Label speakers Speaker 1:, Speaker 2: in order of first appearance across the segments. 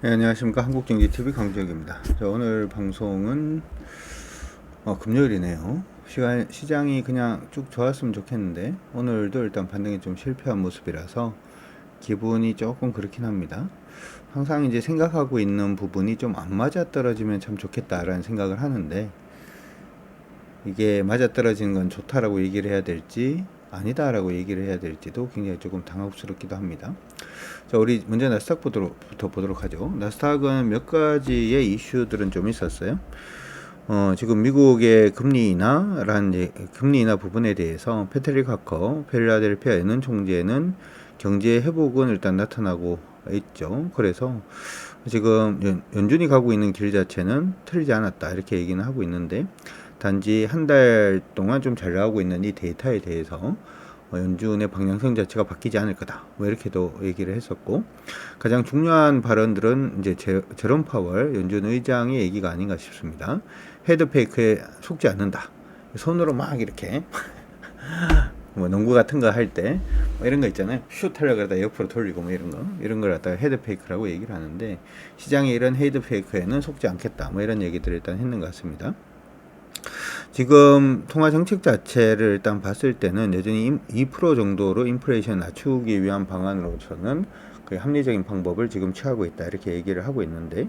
Speaker 1: 네, 안녕하십니까. 한국경제TV 강주혁입니다. 자, 오늘 방송은 금요일이네요. 시장이 그냥 쭉 좋았으면 좋겠는데 오늘도 일단 반등이 좀 실패한 모습이라서 기분이 조금 그렇긴 합니다. 항상 이제 생각하고 있는 부분이 좀 안 맞아 떨어지면 참 좋겠다라는 생각을 하는데, 이게 맞아 떨어지는 건 좋다라고 얘기를 해야 될지 아니다라고 얘기를 해야 될지도 굉장히 조금 당혹스럽기도 합니다. 자, 우리 먼저 나스닥부터 보도록 하죠. 나스닥은 몇 가지의 이슈들은 좀 있었어요. 지금 미국의 금리 인하 부분에 대해서 패트릭 하커 필라델피아 연은 총재는 경제 회복은 일단 나타나고 있죠. 그래서 지금 연준이 가고 있는 길 자체는 틀리지 않았다 이렇게 얘기는 하고 있는데, 단지 한 달 동안 좀 잘 나오고 있는 이 데이터에 대해서 연준의 방향성 자체가 바뀌지 않을 거다, 뭐 이렇게도 얘기를 했었고, 가장 중요한 발언들은 이제 제롬 파월 연준 의장의 얘기가 아닌가 싶습니다. 헤드페이크에 속지 않는다. 손으로 막 이렇게 뭐 농구 같은 거 할 때 뭐 이런 거 있잖아요. 슛 하려고 그러다 옆으로 돌리고 뭐 이런 걸 갖다가 헤드페이크라고 얘기를 하는데, 시장이 이런 헤드페이크에는 속지 않겠다, 뭐 이런 얘기들을 일단 했는 것 같습니다. 지금 통화 정책 자체를 일단 봤을 때는 여전히 2% 정도로 인플레이션 낮추기 위한 방안으로서는 거의 합리적인 방법을 지금 취하고 있다 이렇게 얘기를 하고 있는데,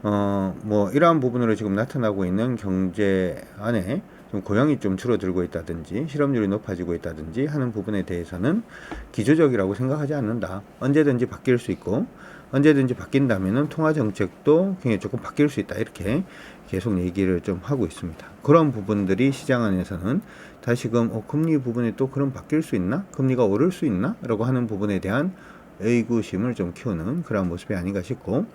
Speaker 1: 뭐 이러한 부분으로 지금 나타나고 있는 경제 안에 좀 고용이 좀 줄어들고 있다든지 실업률이 높아지고 있다든지 하는 부분에 대해서는 기초적이라고 생각하지 않는다. 언제든지 바뀔 수 있고, 언제든지 바뀐다면은 통화 정책도 굉장히 조금 바뀔 수 있다 이렇게 계속 얘기를 좀 하고 있습니다. 그런 부분들이 시장 안에서는 다시금 금리 부분에 또 그럼 바뀔 수 있나? 금리가 오를 수 있나? 라고 하는 부분에 대한 의구심을 좀 키우는 그런 모습이 아닌가 싶고,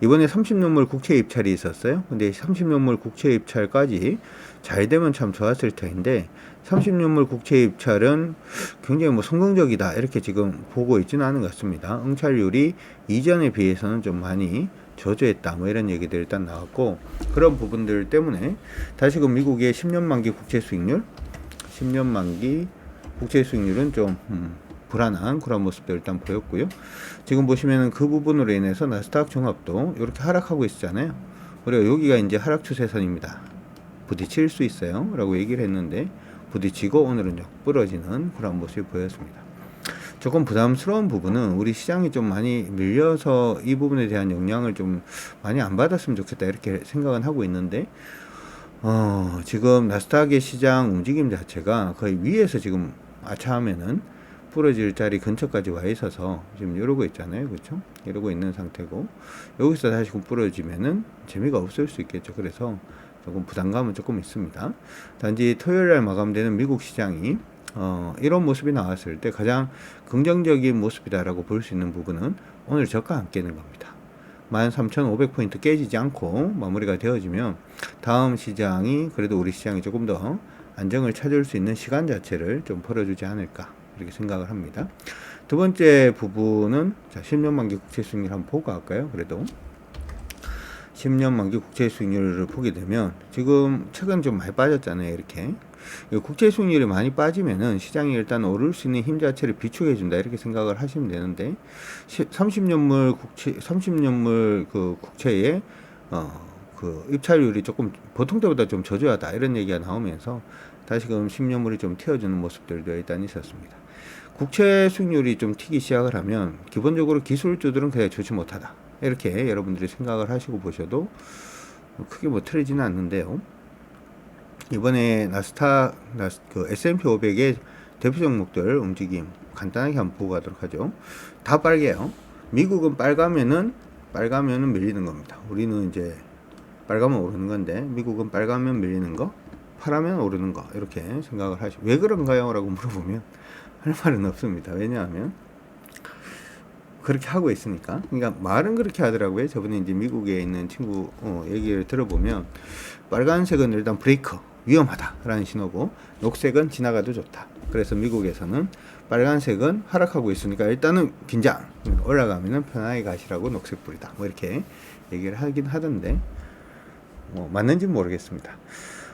Speaker 1: 이번에 30년물 국채 입찰이 있었어요. 근데 30년물 국채 입찰까지 잘 되면 참 좋았을 텐데, 30년물 국채 입찰은 굉장히 뭐 성공적이다 이렇게 지금 보고 있지는 않은 것 같습니다. 응찰률이 이전에 비해서는 좀 많이 저조했다, 뭐 이런 얘기들 일단 나왔고, 그런 부분들 때문에 다시금 미국의 10년 만기 국채 수익률, 10년 만기 국채 수익률은 좀 불안한 그런 모습도 일단 보였고요. 지금 보시면은 그 부분으로 인해서 나스닥 종합도 이렇게 하락하고 있잖아요. 그리고 여기가 이제 하락 추세선입니다. 부딪힐 수 있어요 라고 얘기를 했는데, 부딪히고 오늘은 부러지는 그런 모습이 보였습니다. 조금 부담스러운 부분은 우리 시장이 좀 많이 밀려서 이 부분에 대한 영향을 좀 많이 안 받았으면 좋겠다 이렇게 생각은 하고 있는데, 지금 나스닥의 시장 움직임 자체가 거의 위에서 지금 아차하면은 부러질 자리 근처까지 와 있어서 지금 이러고 있잖아요. 그렇죠? 이러고 있는 상태고, 여기서 다시 부러지면은 재미가 없을 수 있겠죠. 그래서 조금 부담감은 조금 있습니다. 단지 토요일날 마감되는 미국 시장이 이런 모습이 나왔을 때 가장 긍정적인 모습이다라고 볼 수 있는 부분은 오늘 저가 안 깨는 겁니다. 13,500포인트 깨지지 않고 마무리가 되어지면 다음 시장이, 그래도 우리 시장이 조금 더 안정을 찾을 수 있는 시간 자체를 좀 벌어주지 않을까 이렇게 생각을 합니다. 두 번째 부분은 10년 만기 국채 수익률 한번 보고 갈까요? 그래도 10년 만기 국채 수익률을 보게 되면 지금 최근 좀 많이 빠졌잖아요. 이렇게 국채 수익률이 많이 빠지면은 시장이 일단 오를 수 있는 힘 자체를 비축해 준다 이렇게 생각을 하시면 되는데, 30년물 그 국채의 그 입찰률이 조금 보통 때보다 좀 저조하다 이런 얘기가 나오면서 다시금 10년물이 좀 튀어주는 모습들도 일단 있었습니다. 국채 수익률이 좀 튀기 시작을 하면 기본적으로 기술주들은 그냥 좋지 못하다 이렇게 여러분들이 생각을 하시고 보셔도 크게 뭐 틀리지는 않는데요. 이번에 그 S&P 500의 대표 종목들 움직임 간단하게 한번 보고 가도록 하죠. 다 빨개요. 미국은 빨가면은 밀리는 겁니다. 우리는 이제 빨가면 오르는 건데, 미국은 빨가면 밀리는 거, 파라면 오르는 거 이렇게 생각을 하시고, 왜 그런가요? 라고 물어보면 할 말은 없습니다. 왜냐하면 그렇게 하고 있으니까. 그러니까 말은 그렇게 하더라고요. 저번에 이제 미국에 있는 친구 얘기를 들어보면, 빨간색은 일단 브레이크 위험하다라는 신호고, 녹색은 지나가도 좋다. 그래서 미국에서는 빨간색은 하락하고 있으니까 일단은 긴장, 올라가면은 편하게 가시라고 녹색불이다, 뭐 이렇게 얘기를 하긴 하던데, 맞는지는 모르겠습니다.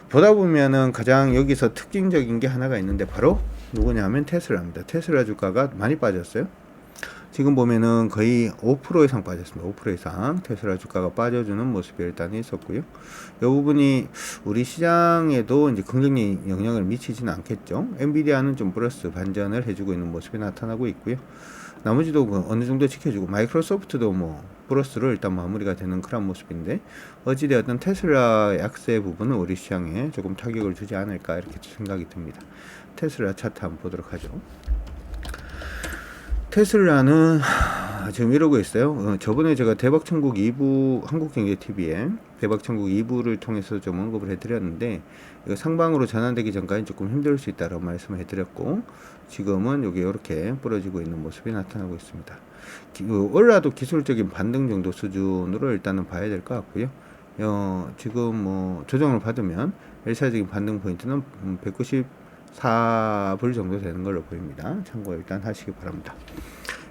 Speaker 1: 보다 보면은 가장 여기서 특징적인 게 하나가 있는데, 바로 누구냐면 테슬라입니다. 테슬라 주가가 많이 빠졌어요. 지금 보면은 거의 5% 이상 빠졌습니다. 5% 이상 테슬라 주가가 빠져주는 모습이 일단 있었고요. 이 부분이 우리 시장에도 이제 긍정적인 영향을 미치지는 않겠죠. 엔비디아는 좀 플러스 반전을 해주고 있는 모습이 나타나고 있고요. 나머지도 어느 정도 지켜주고, 마이크로소프트도 뭐 플러스로 일단 마무리가 되는 그런 모습인데, 어찌되었든 테슬라 약세 부분은 우리 시장에 조금 타격을 주지 않을까 이렇게 생각이 듭니다. 테슬라 차트 한번 보도록 하죠. 테슬라는 지금 이러고 있어요. 저번에 제가 대박천국 2부 한국경제TV에 대박천국 2부를 통해서 좀 언급을 해드렸는데, 이거 상방으로 전환되기 전까지 조금 힘들 수 있다라고 말씀을 해드렸고, 지금은 여기 이렇게 부러지고 있는 모습이 나타나고 있습니다. 올라도 기술적인 반등 정도 수준으로 일단은 봐야 될 것 같고요. 지금 뭐 조정을 받으면 일차적인 반등 포인트는 194불 정도 되는 걸로 보입니다. 참고 일단 하시기 바랍니다.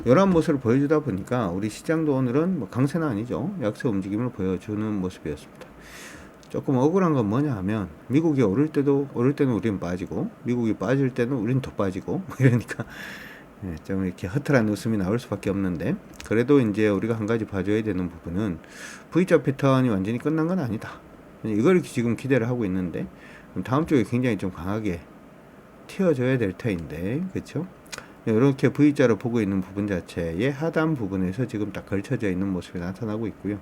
Speaker 1: 이러한 모습을 보여주다 보니까 우리 시장도 오늘은 뭐 강세는 아니죠. 약세 움직임을 보여주는 모습이었습니다. 조금 억울한 건 뭐냐 하면, 미국이 오를 때는 우리는 빠지고, 미국이 빠질 때는 우리는 더 빠지고, 이러니까 좀 이렇게 허탈한 웃음이 나올 수밖에 없는데, 그래도 이제 우리가 한 가지 봐줘야 되는 부분은 V자 패턴이 완전히 끝난 건 아니다. 이걸 지금 기대를 하고 있는데, 다음 주에 굉장히 좀 강하게 튀어줘야 될 터인데, 그렇죠? 이렇게 V자로 보고 있는 부분 자체의 하단 부분에서 지금 딱 걸쳐져 있는 모습이 나타나고 있고요.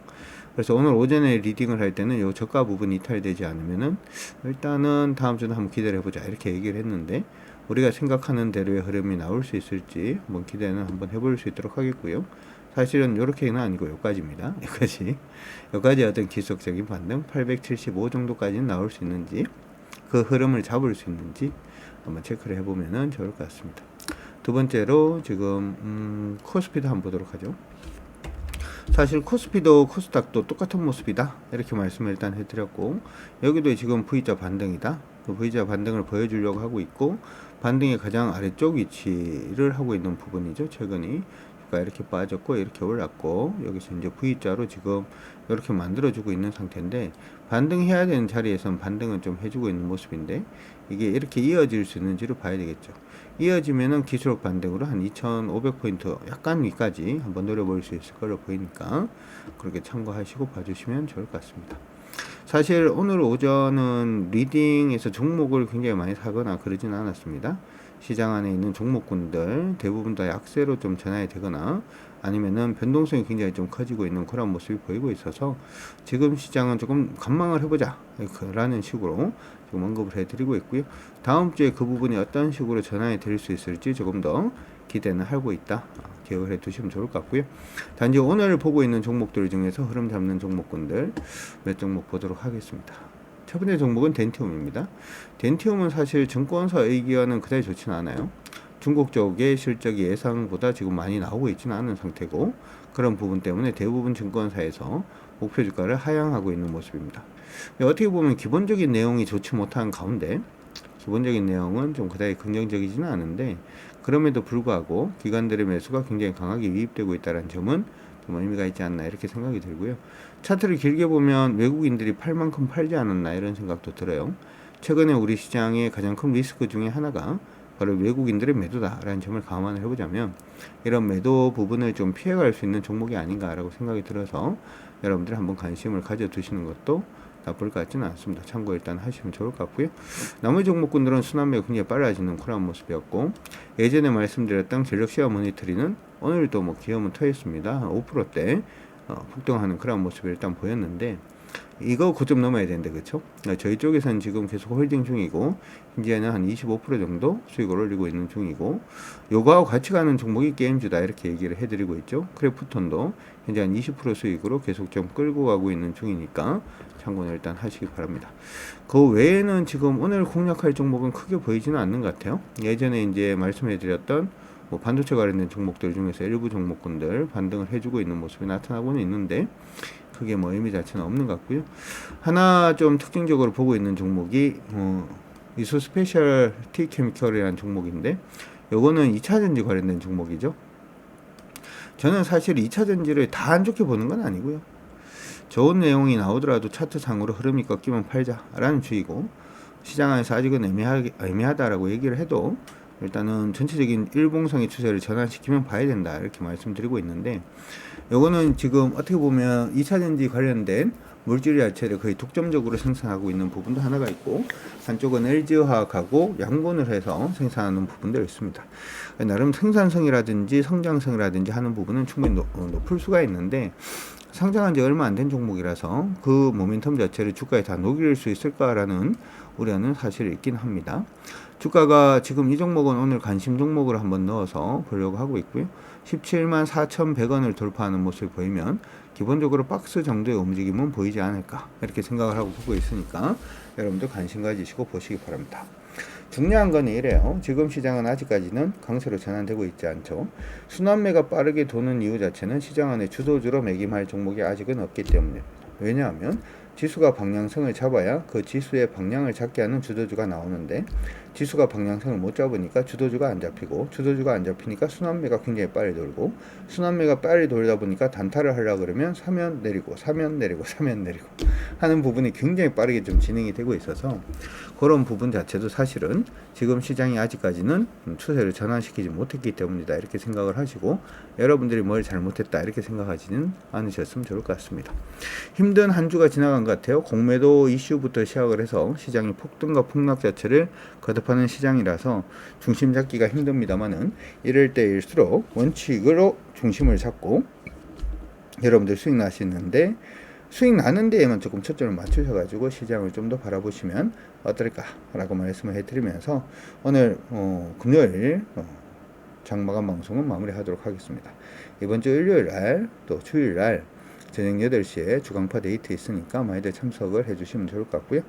Speaker 1: 그래서 오늘 오전에 리딩을 할 때는 요 저가 부분이 이탈되지 않으면은 일단은 다음 주는 한번 기대를 해보자 이렇게 얘기를 했는데, 우리가 생각하는 대로의 흐름이 나올 수 있을지 한번 기대는 한번 해볼 수 있도록 하겠고요. 사실은 이렇게는 아니고 여기까지입니다. 여기까지 어떤 기술적인 반등 875 정도까지는 나올 수 있는지, 그 흐름을 잡을 수 있는지 한번 체크를 해보면 좋을 것 같습니다. 두 번째로 지금 코스피도 한번 보도록 하죠. 사실 코스피도 코스닥도 똑같은 모습이다 이렇게 말씀을 일단 해드렸고, 여기도 지금 V자 반등이다, 그 V자 반등을 보여주려고 하고 있고, 반등의 가장 아래쪽 위치를 하고 있는 부분이죠. 최근이 주가 이렇게 빠졌고 이렇게 올랐고, 여기서 이제 V자로 지금 이렇게 만들어주고 있는 상태인데, 반등해야 되는 자리에선 반등은 좀 해주고 있는 모습인데, 이게 이렇게 이어질 수 있는지를 봐야 되겠죠. 이어지면은 기술적 반등으로 한 2500포인트 약간 위까지 한번 노려볼 수 있을 걸로 보이니까 그렇게 참고하시고 봐주시면 좋을 것 같습니다. 사실 오늘 오전은 리딩에서 종목을 굉장히 많이 사거나 그러진 않았습니다. 시장 안에 있는 종목군들 대부분 다 약세로 좀 전환이 되거나 아니면은 변동성이 굉장히 좀 커지고 있는 그런 모습이 보이고 있어서, 지금 시장은 조금 관망을 해보자 라는 식으로 지금 언급을 해드리고 있고요. 다음 주에 그 부분이 어떤 식으로 전환이 될 수 있을지 조금 더 기대는 하고 있다 기억을 해 두시면 좋을 것 같고요. 단지 오늘 보고 있는 종목들 중에서 흐름 잡는 종목군들 몇 종목 보도록 하겠습니다. 첫 번째 종목은 덴티움입니다. 덴티움은 사실 증권사 의견은 그다지 좋지는 않아요. 중국 쪽의 실적이 예상보다 지금 많이 나오고 있지는 않은 상태고, 그런 부분 때문에 대부분 증권사에서 목표 주가를 하향하고 있는 모습입니다. 어떻게 보면 기본적인 내용이 좋지 못한 가운데, 기본적인 내용은 좀 그다지 긍정적이지는 않은데, 그럼에도 불구하고 기관들의 매수가 굉장히 강하게 유입되고 있다는 점은 좀 의미가 있지 않나 이렇게 생각이 들고요. 차트를 길게 보면 외국인들이 팔 만큼 팔지 않았나 이런 생각도 들어요. 최근에 우리 시장의 가장 큰 리스크 중에 하나가 바로 외국인들의 매도다라는 점을 감안을 해보자면, 이런 매도 부분을 좀 피해갈 수 있는 종목이 아닌가라고 생각이 들어서 여러분들이 한번 관심을 가져두시는 것도 나쁠 것 같지는 않습니다. 참고 일단 하시면 좋을 것 같고요. 나머지 종목군들은 순환매가 굉장히 빨라지는 그런 모습이었고, 예전에 말씀드렸던 전력 시야 모니터링은 오늘도 뭐 기염은 터였습니다. 5%대 폭등하는 그런 모습을 일단 보였는데, 이거 고점 넘어야 되는데, 그쵸? 저희 쪽에서는 지금 계속 홀딩 중이고, 현재는 한 25% 정도 수익을 올리고 있는 중이고, 요거하고 같이 가는 종목이 게임주다 이렇게 얘기를 해드리고 있죠. 크래프톤도 현재 한 20% 수익으로 계속 좀 끌고 가고 있는 중이니까 참고는 일단 하시기 바랍니다. 그 외에는 지금 오늘 공략할 종목은 크게 보이지는 않는 것 같아요. 예전에 이제 말씀해드렸던 뭐 반도체 관련된 종목들 중에서 일부 종목군들 반등을 해주고 있는 모습이 나타나고는 있는데, 크게 뭐 의미 자체는 없는 것 같고요. 하나 좀 특징적으로 보고 있는 종목이 이수 스페셜티 케미컬이라는 종목인데, 요거는 2차전지 관련된 종목이죠. 저는 사실 2차전지를 다 안 좋게 보는 건 아니고요. 좋은 내용이 나오더라도 차트상으로 흐름이 꺾이면 팔자라는 주의고, 시장 안에서 아직은 애매하다라고 얘기를 해도 일단은 전체적인 일봉상의 추세를 전환시키면 봐야 된다 이렇게 말씀드리고 있는데, 요거는 지금 어떻게 보면 2차전지 관련된 물질 야채를 거의 독점적으로 생산하고 있는 부분도 하나가 있고, 한쪽은 LG화학하고 양분을 해서 생산하는 부분들이 있습니다. 나름 생산성이라든지 성장성이라든지 하는 부분은 충분히 높을 수가 있는데, 상장한 지 얼마 안 된 종목이라서 그 모멘텀 자체를 주가에 다 녹일 수 있을까라는 우려는 사실 있긴 합니다. 주가가 지금 이 종목은 오늘 관심 종목으로 한번 넣어서 보려고 하고 있고요. 17만 4,100원을 돌파하는 모습을 보이면 기본적으로 박스 정도의 움직임은 보이지 않을까 이렇게 생각을 하고 보고 있으니까 여러분들 관심 가지시고 보시기 바랍니다. 중요한 건 이래요. 지금 시장은 아직까지는 강세로 전환되고 있지 않죠. 순환매가 빠르게 도는 이유 자체는 시장 안에 주도주로 매김할 종목이 아직은 없기 때문입니다. 왜냐하면 지수가 방향성을 잡아야 그 지수의 방향을 잡게 하는 주도주가 나오는데, 지수가 방향성을 못 잡으니까 주도주가 안 잡히고, 주도주가 안 잡히니까 순환매가 굉장히 빨리 돌고, 순환매가 빨리 돌다 보니까 단타를 하려고 그러면 사면 내리고 사면 내리고 사면 내리고 하는 부분이 굉장히 빠르게 좀 진행이 되고 있어서, 그런 부분 자체도 사실은 지금 시장이 아직까지는 추세를 전환시키지 못했기 때문이다 이렇게 생각을 하시고, 여러분들이 뭘 잘못했다 이렇게 생각하지는 않으셨으면 좋을 것 같습니다. 힘든 한 주가 지나간 것 같아요. 공매도 이슈부터 시작을 해서 시장이 폭등과 폭락 자체를 거듭하는 시장이라서 중심 잡기가 힘듭니다만은, 이럴 때일수록 원칙으로 중심을 잡고 여러분들 수익 나시는데, 수익 나는 데에만 조금 초점을 맞추셔가지고 시장을 좀 더 바라보시면 어떨까라고 말씀을 해드리면서 오늘 금요일 장마감 방송은 마무리하도록 하겠습니다. 이번 주 일요일날 또 주일날 저녁 8시에 주강파 데이트 있으니까 많이들 참석을 해주시면 좋을 것 같고요.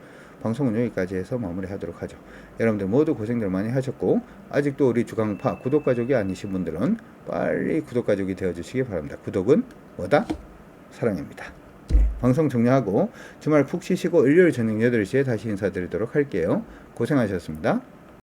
Speaker 1: 방송은 여기까지 해서 마무리하도록 하죠. 여러분들 모두 고생들 많이 하셨고, 아직도 우리 주강파 구독가족이 아니신 분들은 빨리 구독가족이 되어주시기 바랍니다. 구독은 뭐다? 사랑입니다. 방송 종료하고 주말 푹 쉬시고 일요일 저녁 8시에 다시 인사드리도록 할게요. 고생하셨습니다.